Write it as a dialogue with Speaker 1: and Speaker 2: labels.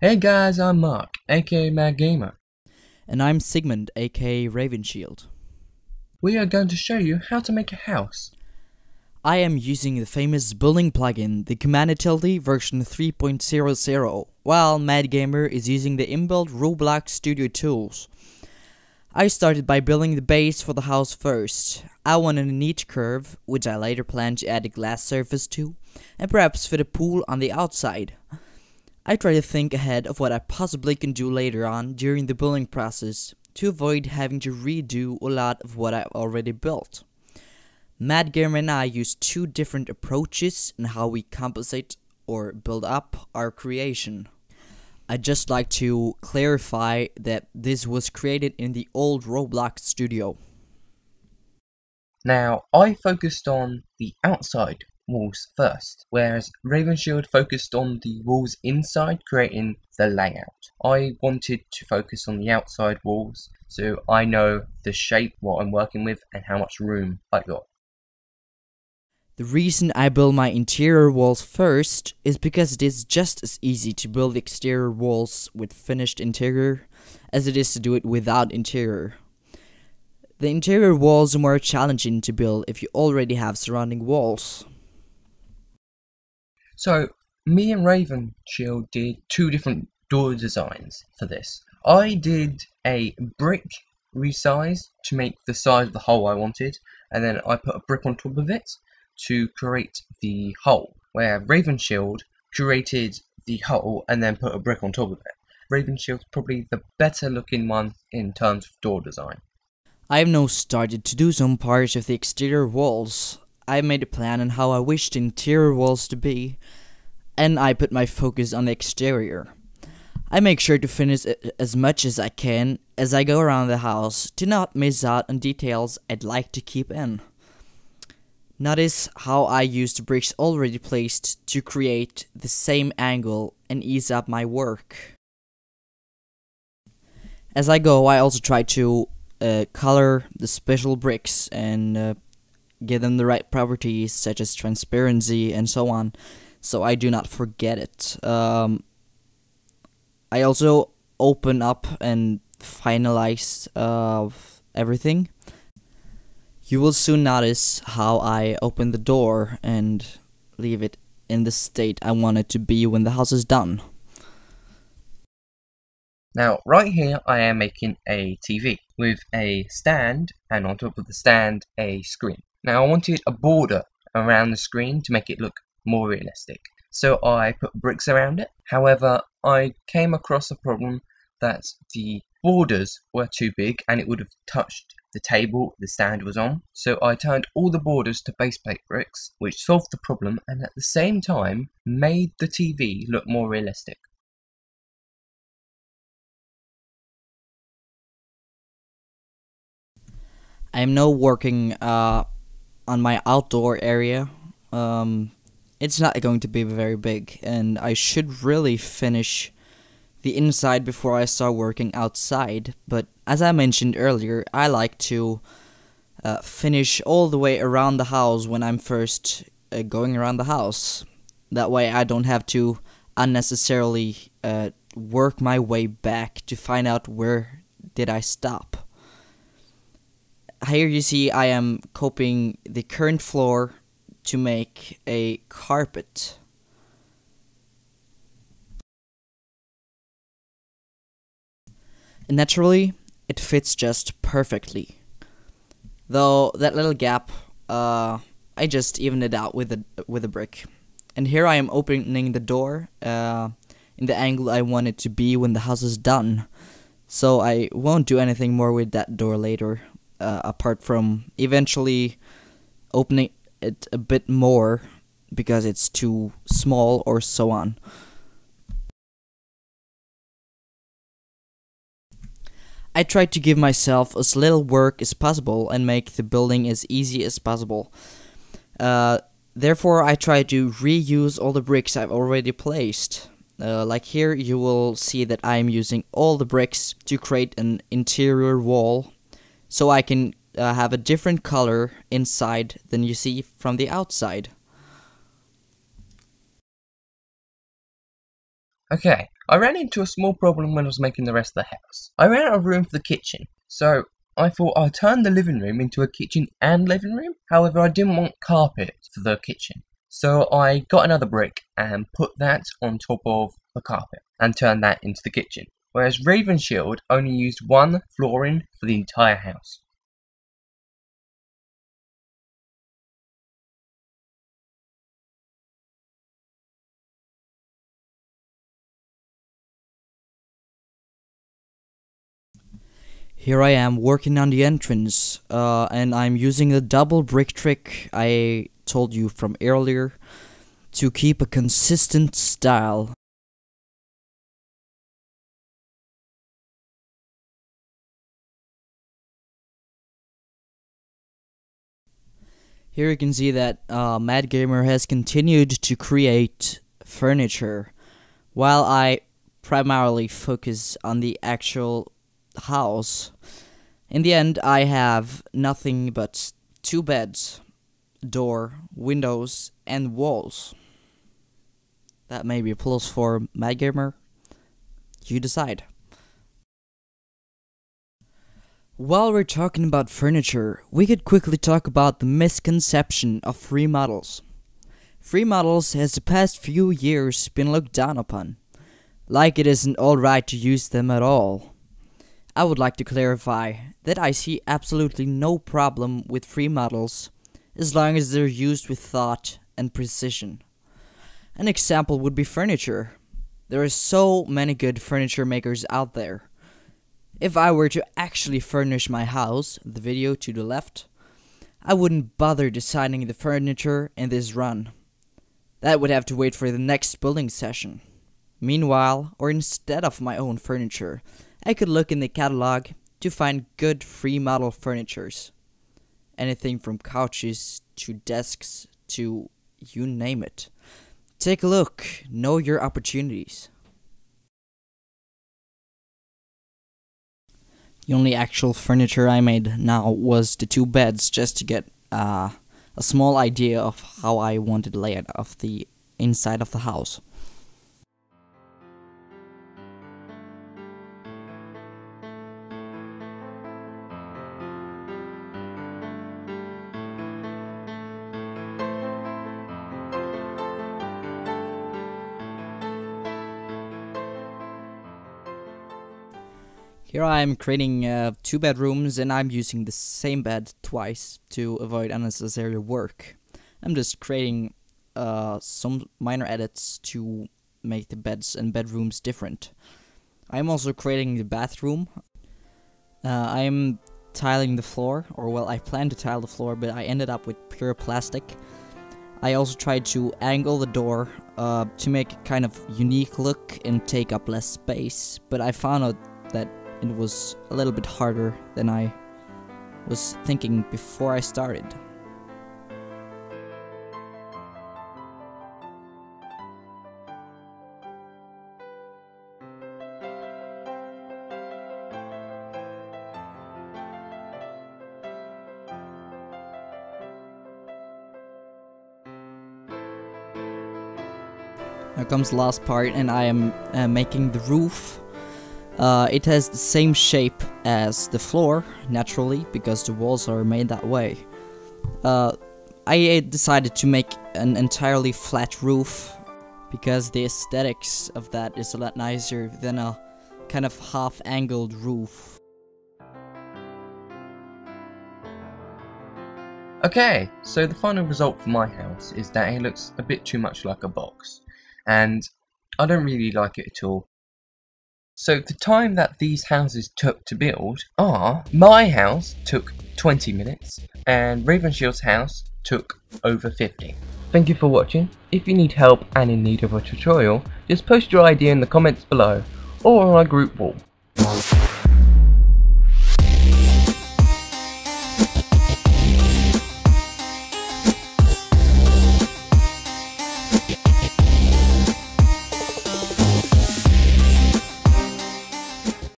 Speaker 1: Hey guys, I'm Mark, aka madgamer.
Speaker 2: And I'm Sigmund, aka Ravenshield.
Speaker 1: We are going to show you how to make a house.
Speaker 2: I am using the famous building plugin, the Command Utility version 3.00, while madgamer is using the inbuilt Roblox Studio tools. I started by building the base for the house first. I wanted a neat curve, which I later planned to add a glass surface to, and perhaps fit a pool on the outside. I try to think ahead of what I possibly can do later on during the building process, to avoid having to redo a lot of what I've already built. madgamer and I use two different approaches in how we compensate or build up our creation. I'd just like to clarify that this was created in the old Roblox studio.
Speaker 1: Now, I focused on the outside walls first, whereas Ravenshield focused on the walls inside, creating the layout. I wanted to focus on the outside walls, so I know the shape, what I'm working with, and how much room I got.
Speaker 2: The reason I build my interior walls first is because it is just as easy to build exterior walls with finished interior as it is to do it without interior. The interior walls are more challenging to build if you already have surrounding walls.
Speaker 1: So, me and Ravenshield did two different door designs for this. I did a brick resize to make the size of the hole I wanted, and then I put a brick on top of it to create the hole, where Ravenshield created the hole and then put a brick on top of it. Ravenshield's probably the better looking one in terms of door design.
Speaker 2: I have now started to do some parts of the exterior walls. I made a plan on how I wished the interior walls to be, and I put my focus on the exterior. I make sure to finish as much as I can as I go around the house to not miss out on details I'd like to keep in. Notice how I used the bricks already placed to create the same angle and ease up my work. As I go, I also try to color the special bricks and give them the right properties such as transparency and so on, so I do not forget it. I also open up and finalize everything. You will soon notice how I open the door and leave it in the state I want it to be when the house is done.
Speaker 1: Now, right here I am making a TV with a stand, and on top of the stand, a screen. Now, I wanted a border around the screen to make it look more realistic, so I put bricks around it. However, I came across a problem that the borders were too big and it would have touched the table the stand was on. So I turned all the borders to base plate bricks, which solved the problem and at the same time made the TV look more realistic.
Speaker 2: I am now working on my outdoor area. It's not going to be very big, and I should really finish the inside before I start working outside. But as I mentioned earlier, I like to finish all the way around the house when I'm first going around the house. That way I don't have to unnecessarily work my way back to find out where did I stop. Here you see I am copying the current floor to make a carpet. And naturally, it fits just perfectly. Though that little gap, I just evened it out with a brick. And here I am opening the door in the angle I want it to be when the house is done. So I won't do anything more with that door later, apart from eventually opening it a bit more because it's too small or so on. I tried to give myself as little work as possible and make the building as easy as possible. Therefore, I tried to reuse all the bricks I've already placed. Like here, you will see that I'm using all the bricks to create an interior wall, so I can have a different color inside than you see from the outside.
Speaker 1: Okay, I ran into a small problem when I was making the rest of the house. I ran out of room for the kitchen, so I thought I'd turn the living room into a kitchen and living room. However, I didn't want carpet for the kitchen, so I got another brick and put that on top of the carpet and turned that into the kitchen. Whereas Ravenshield only used one flooring for the entire house.
Speaker 2: Here I am working on the entrance, and I'm using the double brick trick I told you from earlier to keep a consistent style. Here you can see that madgamer has continued to create furniture, while I primarily focus on the actual house. In the end, I have nothing but 2 beds, door, windows, and walls. That may be a plus for madgamer. You decide. While we're talking about furniture, we could quickly talk about the misconception of free models. Free models has the past few years been looked down upon, like it isn't alright to use them at all. I would like to clarify that I see absolutely no problem with free models as long as they're used with thought and precision. An example would be furniture. There are so many good furniture makers out there. If I were to actually furnish my house, the video to the left, I wouldn't bother designing the furniture in this run. That would have to wait for the next building session. Meanwhile, or instead of my own furniture, I could look in the catalog to find good free model furnitures. Anything from couches to desks to you name it. Take a look, know your opportunities. The only actual furniture I made now was the 2 beds, just to get a small idea of how I wanted the layout of the inside of the house. Here I am creating 2 bedrooms, and I'm using the same bed twice to avoid unnecessary work. I'm just creating some minor edits to make the beds and bedrooms different. I'm also creating the bathroom. I'm tiling the floor, or well, I planned to tile the floor, but I ended up with pure plastic. I also tried to angle the door to make a kind of unique look and take up less space, but I found out that it was a little bit harder than I was thinking before I started. Now comes the last part, and I am making the roof. It has the same shape as the floor, naturally, because the walls are made that way. I decided to make an entirely flat roof, because the aesthetics of that is a lot nicer than a kind of half-angled roof.
Speaker 1: Okay, so the final result for my house is that it looks a bit too much like a box, and I don't really like it at all. So the time that these houses took to build my house took 20 minutes and Ravenshield's house took over 50. Thank you for watching. If you need help and in need of a tutorial, just post your idea in the comments below or on our group wall.